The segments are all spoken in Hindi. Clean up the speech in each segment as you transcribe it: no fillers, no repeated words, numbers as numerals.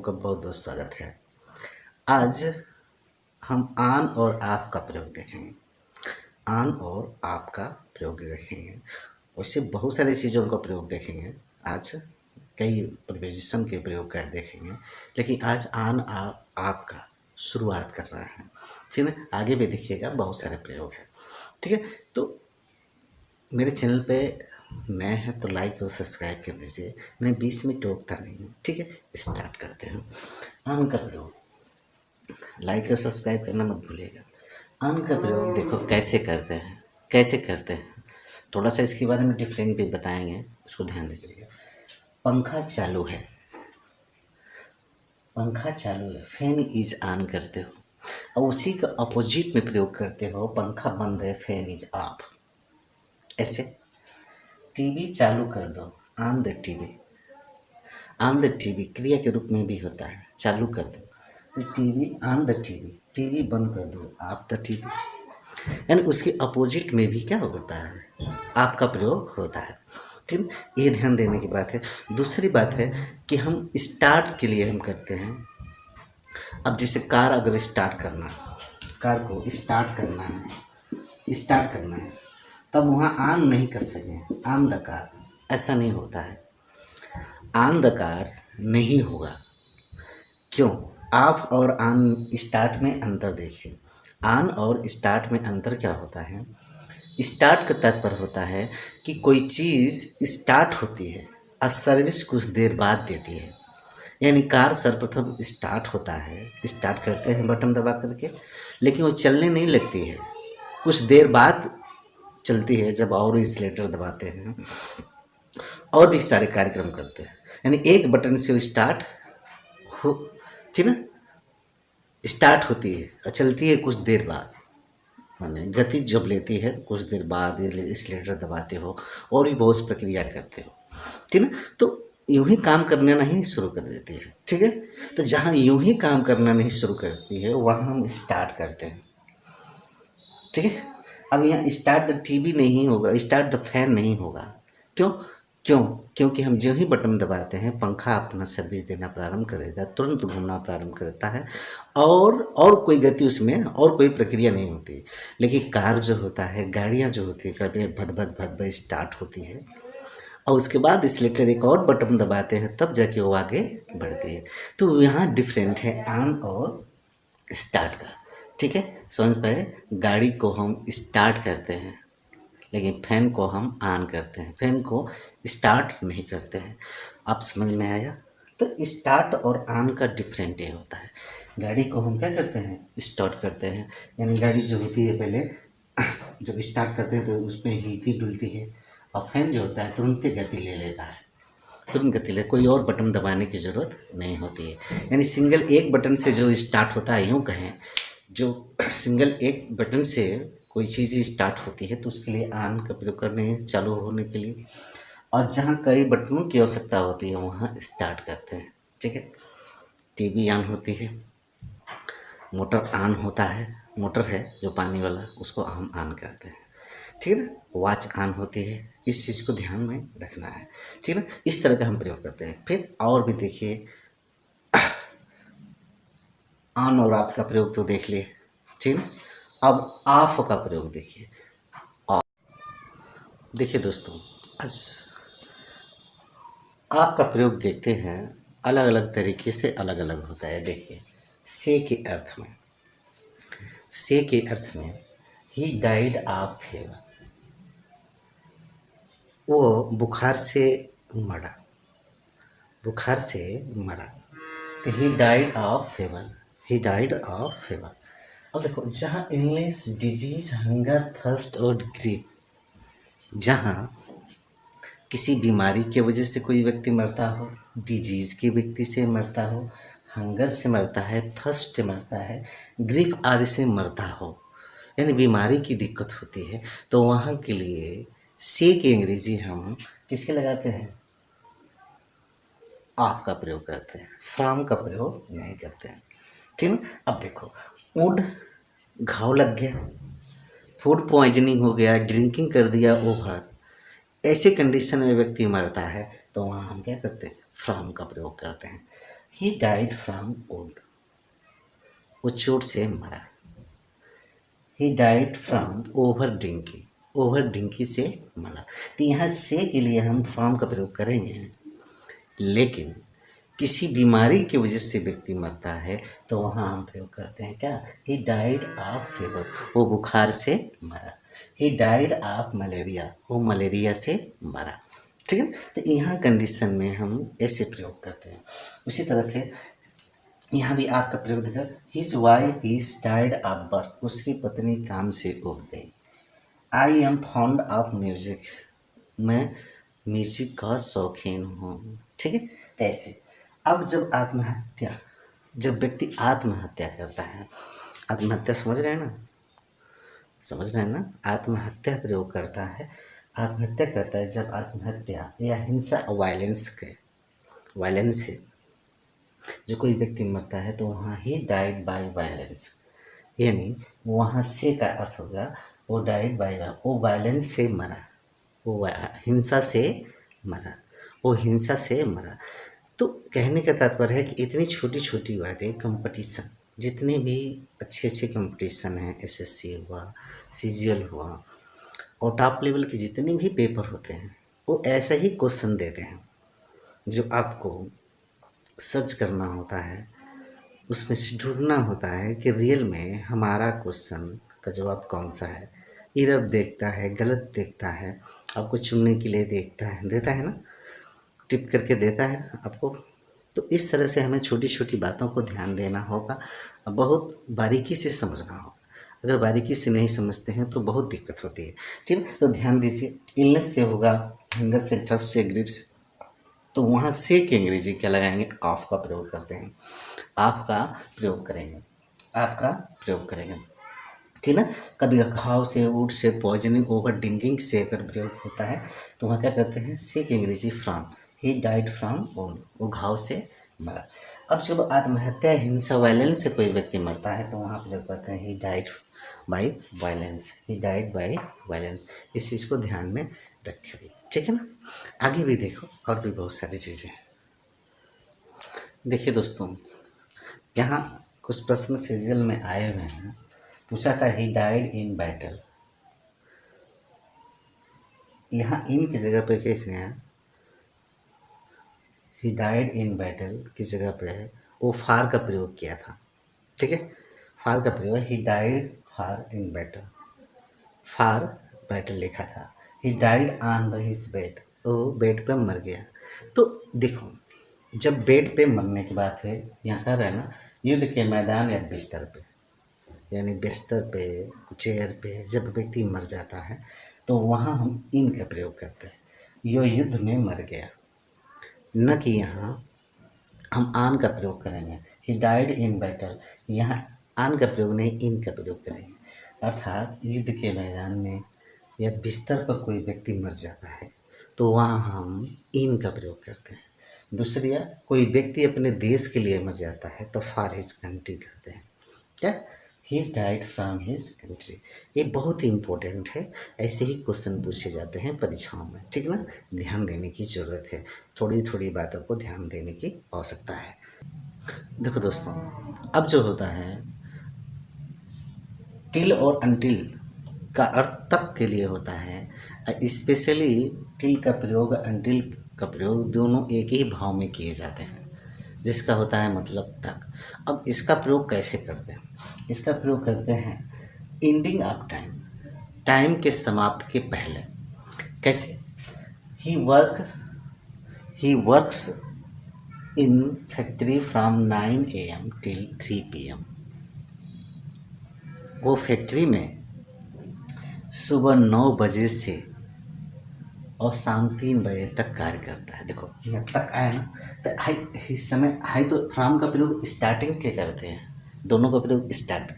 का बहुत बहुत स्वागत है। आज हम आन और आप का प्रयोग देखेंगे। आन और आप का प्रयोग देखेंगे। वैसे बहुत सारी चीज़ों का प्रयोग देखेंगे। आज कई प्रिपोजिशन के प्रयोग कर देखेंगे, लेकिन आज आन आप का शुरुआत कर रहे हैं। ठीक है, आगे भी देखिएगा बहुत सारे प्रयोग हैं। ठीक है, तो मेरे चैनल पे नए हैं तो लाइक और सब्सक्राइब कर दीजिए। मैं बीच में टोकता नहीं हूँ। ठीक है, स्टार्ट करते हैं। आन का प्रयोग, लाइक और सब्सक्राइब करना मत भूलिएगा। आन का प्रयोग देखो कैसे करते हैं, कैसे करते हैं। थोड़ा सा इसके बारे में डिफरेंट भी बताएंगे, उसको ध्यान दीजिएगा। पंखा चालू है, पंखा चालू है, फैन इज ऑन करते हो, और उसी का अपोजिट में प्रयोग करते हो, पंखा बंद है, फैन इज ऑफ। ऐसे टीवी चालू कर दो, on the TV. On the TV क्रिया के रूप में भी होता है, चालू कर दो। TV on the TV, TV बंद कर दो, ऑफ द टीवी। यानी उसके अपोजिट में भी क्या होता है, आपका प्रयोग होता है। ठीक, ये ध्यान देने की बात है। दूसरी बात है कि हम स्टार्ट के लिए हम करते हैं। अब जैसे कार अगर स्टार्ट करना, कार को स्टार्ट करना है, स्टार्ट करना है, तब वहाँ ऑन नहीं कर सकें, ऑन द कार, ऐसा नहीं होता है। ऑन द कार नहीं होगा। क्यों? ऑफ और ऑन स्टार्ट में अंतर देखिए। ऑन और स्टार्ट में अंतर क्या होता है? स्टार्ट का तात्पर्य होता है कि कोई चीज़ स्टार्ट होती है और सर्विस कुछ देर बाद देती है। यानी कार सर्वप्रथम स्टार्ट होता है, स्टार्ट करते हैं बटन दबा करके, लेकिन वो चलने नहीं लगती है, कुछ देर बाद चलती है जब और एक्सीलेटर दबाते हैं और भी सारे कार्यक्रम करते हैं। यानी एक बटन से वो स्टार्ट हो, ठीक ना, स्टार्ट होती है और चलती है कुछ देर बाद। माने गति जब लेती है कुछ देर बाद एक्सीलेटर दबाते हो और भी बहुत प्रक्रिया करते हो, ठीक ना। तो यूं ही काम करना नहीं शुरू कर देती है। ठीक है, तो जहाँ यूं ही काम करना नहीं शुरू करती है वहाँ हम स्टार्ट करते हैं। ठीक है, अब यहाँ स्टार्ट द टीवी नहीं होगा, स्टार्ट द फैन नहीं होगा। क्यों? क्योंकि हम जो ही बटन दबाते हैं पंखा अपना सर्विस देना प्रारंभ कर देता है, तुरंत घूमना प्रारंभ करता है और कोई गति उसमें और कोई प्रक्रिया नहीं होती। लेकिन कार जो होता है, गाड़ियाँ जो होती है, कभी भद भद भद भद स्टार्ट होती है और उसके बाद एक्सीलेटर एक और बटन दबाते हैं, तब जाके वो आगे बढ़ती है। तो यहाँ डिफरेंट है ऑन और स्टार्ट का। ठीक है, समझ पाए। गाड़ी को हम स्टार्ट करते हैं लेकिन फैन को हम ऑन करते हैं, फैन को स्टार्ट नहीं करते हैं। आप समझ में आया? तो स्टार्ट और ऑन का डिफरेंट ये होता है। गाड़ी को हम क्या करते हैं, स्टार्ट करते हैं, यानी गाड़ी जो होती है पहले जब स्टार्ट करते हैं तो उसमें हिलती डुलती है, और फैन जो होता है तुरंत ही गति ले लेता है, तुरंत गति ले, कोई और बटन दबाने की ज़रूरत नहीं होती है। यानी सिंगल एक बटन से जो स्टार्ट होता है, यूँ कहें जो सिंगल एक बटन से कोई चीज़ स्टार्ट होती है तो उसके लिए ऑन का प्रयोग करने, चालू होने के लिए, और जहाँ कई बटनों की आवश्यकता होती है वहाँ स्टार्ट करते हैं। ठीक है, टीवी ऑन होती है, मोटर ऑन होता है, मोटर है जो पानी वाला, उसको हम ऑन करते हैं। ठीक है ना, वॉच ऑन होती है, इस चीज़ को ध्यान में रखना है। ठीक है ना, इस तरह का हम प्रयोग करते हैं। फिर और भी देखिए, ऑन और ऑफ का प्रयोग तो देख लिए, ठीक है। अब ऑफ का प्रयोग देखिए। देखिए दोस्तों, आज ऑफ का प्रयोग देखते हैं, अलग अलग तरीके से अलग अलग होता है। देखिए, से के अर्थ में, से के अर्थ में ही डाइड ऑफ फीवर, वो बुखार से मरा, बुखार से मरा। तो he died of fever, he died of fever. अब देखो, जहाँ इलनेस, डिजीज, हंगर, थर्स्ट और ग्रीफ, जहाँ किसी बीमारी की वजह से कोई व्यक्ति मरता हो, डिजीज के व्यक्ति से मरता हो, हंगर से मरता है, थर्स्ट से मरता है, ग्रीफ आदि से मरता हो, यानी बीमारी की दिक्कत होती है, तो वहाँ के लिए से की अंग्रेजी हम किसके लगाते हैं, ऑफ का प्रयोग करते हैं, फ्रॉम का प्रयोग नहीं करते हैं। ठीक है, अब देखो, वुड, घाव लग गया, फूड पॉइजनिंग हो गया, ड्रिंकिंग कर दिया ओवर, ऐसे कंडीशन में व्यक्ति मरता है तो वहाँ हम क्या करते हैं, फ्रॉम का प्रयोग करते हैं। ही डाइड फ्रॉम वुड, वो चोट से मरा। He died from over drinking, over drinking से मरा। तो यहाँ से के लिए हम फ्रॉम का प्रयोग करेंगे, लेकिन किसी बीमारी की वजह से व्यक्ति मरता है तो वहाँ हम प्रयोग करते हैं क्या, ही डाइड ऑफ फीवर, वो बुखार से मरा। ही डाइड ऑफ मलेरिया, वो मलेरिया से मरा। ठीक है, तो यहाँ कंडीशन में हम ऐसे प्रयोग करते हैं। उसी तरह से यहाँ भी आपका प्रयोग देखा, his wife is died of birth, उसकी पत्नी काम से उब गई। I am fond of music, मैं म्यूजिक का शौकीन हूँ। ठीक है, तो ऐसे अब जब आत्महत्या, जब व्यक्ति आत्महत्या करता है, आत्महत्या समझ रहे हैं ना, समझ रहे हैं ना, आत्महत्या प्रयोग करता है, आत्महत्या करता है जब आत्महत्या या हिंसा वायलेंस के, वायलेंस से जो कोई व्यक्ति मरता है तो वहाँ ही डाइड बाय वायलेंस, यानी वहाँ से का अर्थ होगा वो डाइड बाय, वो वायलेंस से मरा, वो हिंसा से मरा, वो हिंसा से मरा। तो कहने का तात्पर्य है कि इतनी छोटी छोटी बातें, कंपटीशन, जितने भी अच्छे अच्छे कंपटीशन हैं, एसएससी हुआ, सीजीएल हुआ और टॉप लेवल के जितने भी पेपर होते हैं, वो ऐसा ही क्वेश्चन देते हैं जो आपको सर्च करना होता है, उसमें से ढूंढना होता है कि रियल में हमारा क्वेश्चन का जवाब कौन सा है। इरर देखता है, गलत देखता है, आपको चुनने के लिए देखता है, देता है ना, टिप करके देता है ना आपको। तो इस तरह से हमें छोटी छोटी बातों को ध्यान देना होगा, बहुत बारीकी से समझना होगा। अगर बारीकी से नहीं समझते हैं तो बहुत दिक्कत होती है। ठीक है, तो ध्यान दीजिए, इलनेस से होगा, हंगर से, थर्स्ट से, ग्रिप से, तो वहाँ से के अंग्रेजी क्या लगाएंगे, ऑफ का प्रयोग करते हैं, आप का प्रयोग करेंगे, आपका प्रयोग करेंगे। ठीक ना, कभी घाव से, would say, poisoning, over drinking से अगर प्रयोग होता है तो वहाँ क्या करते हैं, से के अंग्रेजी from, he died from wound, वो घाव से मरा। अब जब आत्महत्या, हिंसा, वायलेंस से कोई व्यक्ति मरता है तो वहाँ प्रयोग करते हैं, he died by violence, he died by violence. इस चीज़ को ध्यान में रखें, ठीक है ना। आगे भी देखो, और भी बहुत सारी चीज़ें हैं। देखिए दोस्तों, यहाँ कुछ प्रश्न सीरियल में आए हुए हैं। पूछा था ही डाइड इन बैटल, यहाँ इन की जगह पे कैसे है, ही डाइड इन बैटल की जगह पे है वो फार का प्रयोग किया था। ठीक है, फार का प्रयोग, he died far in battle, far battle लिखा था। He died on the his bed, वो बेड पे मर गया। तो देखो, जब बेड पे मरने की बात है, यहाँ कर रहे हैं ना, युद्ध के मैदान या बिस्तर पे, यानी बिस्तर पे, चेयर पे जब व्यक्ति मर जाता है तो वहाँ हम इन का प्रयोग करते हैं, यो युद्ध में मर गया, न कि यहाँ हम आन का प्रयोग करेंगे, ही डाइड इन बैटल, यहाँ आन का प्रयोग नहीं, इन का प्रयोग करेंगे। अर्थात युद्ध के मैदान में या बिस्तर पर कोई व्यक्ति मर जाता है तो वहाँ हम इन का प्रयोग करते हैं। दूसरी, कोई व्यक्ति अपने देश के लिए मर जाता है तो फॉर हिज कंट्री करते हैं, क्या, he died from his country. ये बहुत ही इम्पोर्टेंट है, ऐसे ही क्वेश्चन पूछे जाते हैं परीक्षाओं में, ठीक ना। ध्यान देने की ज़रूरत है, थोड़ी थोड़ी बातों को ध्यान देने की आवश्यकता है। देखो दोस्तों, अब जो होता है टिल और अनटिल का अर्थ तक के लिए होता है, स्पेशली टिल का प्रयोग, अनटिल का प्रयोग, दोनों एक ही भाव में किए जाते हैं, जिसका होता है मतलब तक। अब इसका प्रयोग कैसे करते हैं, इसका प्रयोग करते हैं एंडिंग ऑफ टाइम, टाइम के समाप्त के पहले। कैसे, he works in factory from 9 AM till 3 PM, वो फैक्ट्री में सुबह 9 बजे से और शाम 3 बजे तक कार्य करता है। देखो यहाँ तक आया ना, तो हाई, इस समय हाई तो फ्रॉम का प्रयोग स्टार्टिंग के करते हैं, दोनों का प्रयोग स्टार्ट।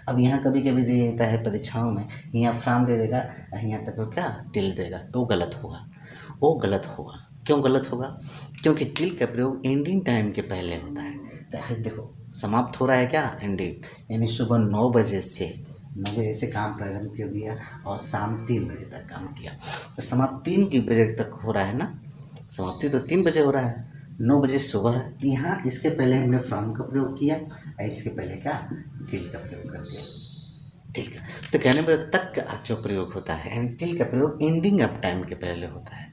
अब यहाँ कभी कभी दे देता है परीक्षाओं में, यहाँ फ्रॉम दे देगा, यहाँ तक क्या टिल देगा, तो गलत होगा, वो गलत होगा। क्यों गलत होगा, क्योंकि टिल का प्रयोग एंडिंग टाइम के पहले होता है। तो देखो समाप्त हो रहा है क्या, एंडिंग, यानी सुबह 9 बजे से, 9 बजे से काम प्रारंभ कर दिया और शाम 3 बजे तक काम किया, तो समाप्त 3 बजे तक हो रहा है ना, समाप्ति तो 3 बजे हो रहा है, 9 बजे सुबह। तो यहाँ इसके पहले हमने फ्रॉम का प्रयोग किया और इसके पहले क्या, टिल का प्रयोग कर दिया। टिल का तो कहने पर तक का जो प्रयोग होता है, एंड टिल का प्रयोग एंडिंग ऑफ टाइम के पहले होता है।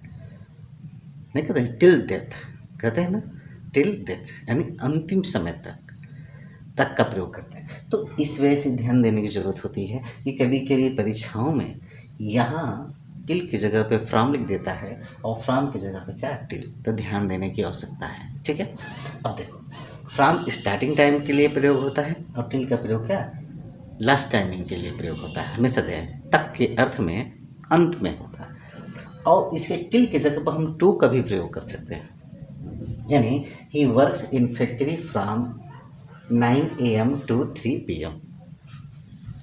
नहीं कहते हैं टिल डेथ, कहते हैं ना टिल डेथ, यानी अंतिम समय तक का प्रयोग करते हैं। तो इस वजह से ध्यान देने की ज़रूरत होती है कि कभी कभी परीक्षाओं में यहाँ टिल की जगह पे फ्रॉम लिख देता है और फ्रॉम की जगह पे क्या, टिल। तो ध्यान देने की आवश्यकता है, ठीक है। अब देखो, फ्रॉम स्टार्टिंग टाइम के लिए प्रयोग होता है और टिल का प्रयोग क्या, लास्ट टाइमिंग के लिए प्रयोग होता है। हमेशा ध्यान, तक के अर्थ में अंत में होता है। और इसके टिल की जगह पर हम टू का भी प्रयोग कर सकते हैं, यानी he works in factory from 9 AM to 3 PM,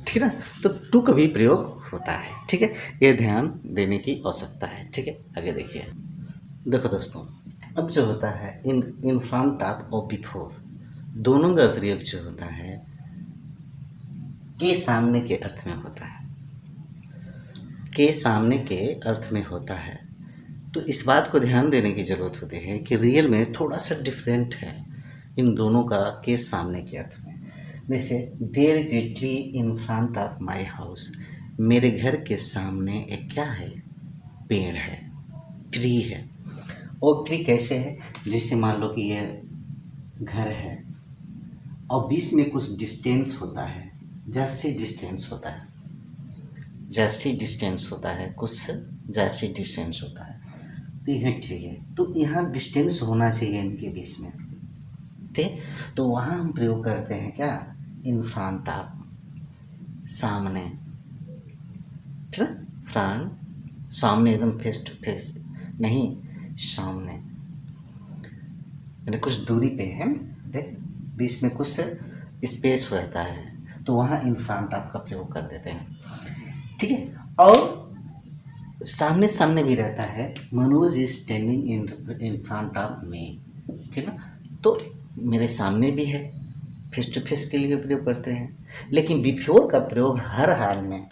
ठीक है ना। तो टू का भी प्रयोग होता है, ठीक है। ये ध्यान देने की आवश्यकता है, ठीक है। आगे देखिए, देखो दोस्तों, अब जो होता है इन फ्रंट ऑफ और बिफोर, दोनों का प्रयोग जो होता है के सामने के अर्थ में होता है, के सामने के अर्थ में होता है। तो इस बात को ध्यान देने की ज़रूरत होती है कि रियल में थोड़ा सा डिफरेंट है इन दोनों का के सामने के अर्थ में। जैसे there is a tree in front of my house, मेरे घर के सामने एक क्या है, पेड़ है, ट्री है। और ट्री कैसे है, जैसे मान लो कि ये घर है और बीच में कुछ डिस्टेंस होता है, जैसे डिस्टेंस होता है, जैसे डिस्टेंस होता है, कुछ जैसे डिस्टेंस होता है। तो यह ट्री है, तो यहाँ डिस्टेंस होना चाहिए इनके बीच में, ठीक। तो वहाँ हम प्रयोग करते हैं क्या, इन फ्रंट ऑफ, सामने, ठीक है। फ्रंट सामने, एकदम फेस टू फेस नहीं, सामने, यानी कुछ दूरी पे है, देख बीच में कुछ स्पेस रहता है, तो वहाँ इन फ्रंट ऑफ का प्रयोग कर देते हैं, ठीक है। और सामने सामने भी रहता है, Manoj is standing in front of me, ठीक है ना। तो मेरे सामने भी है, फेस टू फेस के लिए प्रयोग करते हैं। लेकिन बिफोर का प्रयोग हर हाल में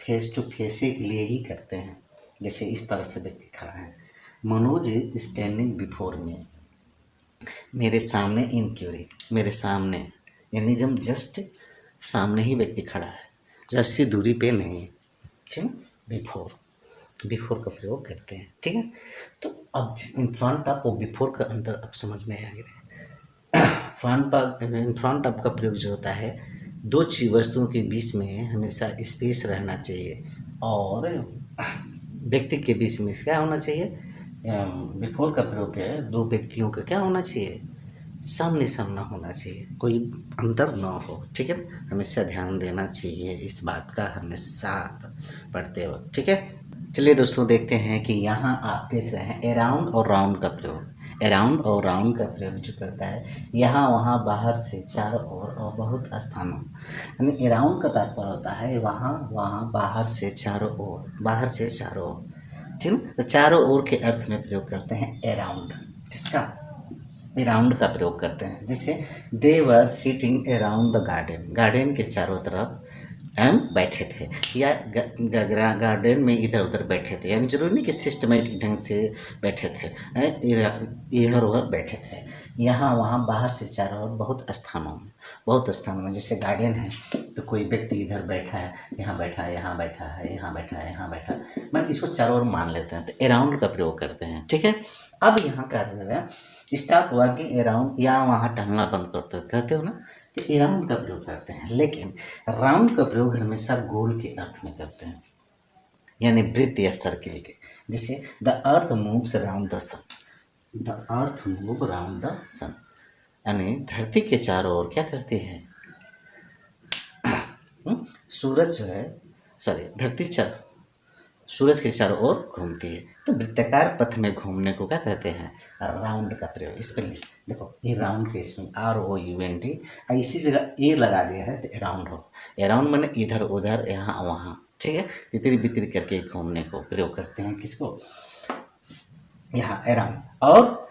फेस टू फेस के लिए ही करते हैं। जैसे इस तरह से व्यक्ति खड़ा है, Manoj is standing before me, मेरे सामने इन क्यूरी, मेरे सामने, यानी जब जस्ट सामने ही व्यक्ति खड़ा है, जस्ट सी दूरी पे नहीं, ठीक है। बिफोर का प्रयोग करते हैं, ठीक है। तो अब इन फ्रंट ऑफ और बिफोर का अंतर अब समझ में आ गया। इन फ्रंट ऑफ का प्रयोग जो होता है, दो चीज वस्तुओं के बीच में हमेशा स्पेस रहना चाहिए और व्यक्ति के बीच में क्या होना चाहिए, बिफोर का प्रयोग है, दो व्यक्तियों का क्या होना चाहिए, सामने सामना होना चाहिए, कोई अंतर ना हो, ठीक है। हमेशा ध्यान देना चाहिए इस बात का, हमेशा पढ़ते वक्त, ठीक है। चलिए दोस्तों, देखते हैं कि यहाँ आप देख रहे हैं अराउंड और राउंड का प्रयोग। अराउंड और राउंड का प्रयोग जो करता है, यहाँ वहाँ, बाहर से, चारों ओर और बहुत स्थानों, यानी अराउंड का तात्पर्य होता है वहाँ वहाँ, बाहर से, चारों ओर, बाहर से चारों ओर, ठीक है। तो चारों ओर के अर्थ में प्रयोग करते हैं अराउंड, किसका, अराउंड का प्रयोग करते हैं। जिससे they were sitting around the garden, garden के चारों तरफ हम बैठे थे, या गार्डन में इधर उधर बैठे थे, यानी जरूरी नहीं कि सिस्टमेटिक ढंग से बैठे थे, इधर उधर बैठे थे, यहाँ वहाँ, बाहर से, चारों ओर, बहुत स्थानों में। जैसे गार्डन है तो कोई व्यक्ति इधर बैठा है, यहाँ बैठा है, यहाँ बैठा है, यहाँ बैठा है, यहाँ बैठा है, मतलब इसको चारों ओर मान लेते हैं, तो अराउंड का प्रयोग करते हैं, ठीक है। अब यहाँ कर देते हैं स्टॉप वॉकिंग अराउंड, यहाँ वहाँ टहलना बंद करते हो ना, तो अराउंड का प्रयोग करते हैं। लेकिन राउंड का प्रयोग हमेशा गोल के अर्थ में करते हैं, यानी वृत्त या सर्किल के। जैसे the earth moves around the sun, the earth move around the sun, यानी धरती के चारों ओर क्या करती है, सूरज जो है, सूरज के चारों ओर घूमती है। तो वृत्ताकार पथ में घूमने को क्या कहते हैं, राउंड का प्रयोग। स्पेलिंग देखो, ये राउंड के स्पेलिंग ROUND, इसी जगह ए लगा दिया है तो अराउंड हो। अराउंड मैंने इधर उधर, यहाँ वहाँ, ठीक है, तितरी बितरी करके घूमने को प्रयोग करते हैं, किसको, यहाँ अराउंड। और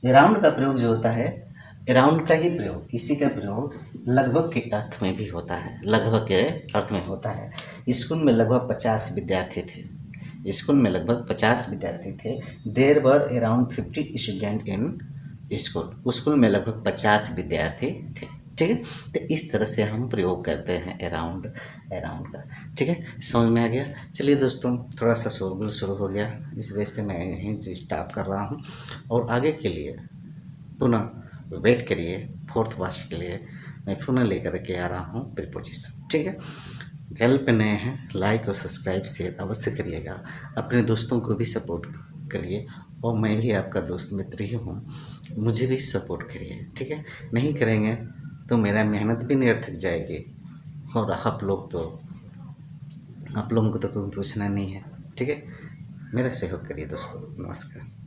अराउंड का प्रयोग जो होता है, अराउंड का ही प्रयोग, इसी का प्रयोग लगभग के अर्थ में भी होता है, लगभग के अर्थ में होता है। स्कूल में लगभग 50 विद्यार्थी थे, स्कूल में लगभग 50 विद्यार्थी थे। There were around 50 student in school. School में लगभग 50 विद्यार्थी थे। ठीक है, तो इस तरह से हम प्रयोग करते हैं अराउंड अराउंड का। ठीक है, समझ में आ गया। चलिए दोस्तों, थोड़ा सा शोरगुल शुरू हो गया, इस वजह से मैं यहीं स्टॉप कर रहा हूँ, और आगे के लिए पुनः वेट करिए। फोर्थ वर्ष के लिए मैं पुनः लेकर के आ रहा हूँ प्रीपोजिशन। ठीक है, चैनल पे नए हैं, लाइक और सब्सक्राइब शेयर अवश्य करिएगा। अपने दोस्तों को भी सपोर्ट करिए, और मैं भी आपका दोस्त मित्र ही हूँ, मुझे भी सपोर्ट करिए। ठीक है, नहीं करेंगे तो मेरा मेहनत भी निरर्थक जाएगी, और आप लोगों को तो कोई पूछना नहीं है। ठीक है, मेरा सहयोग करिए दोस्तों। नमस्कार।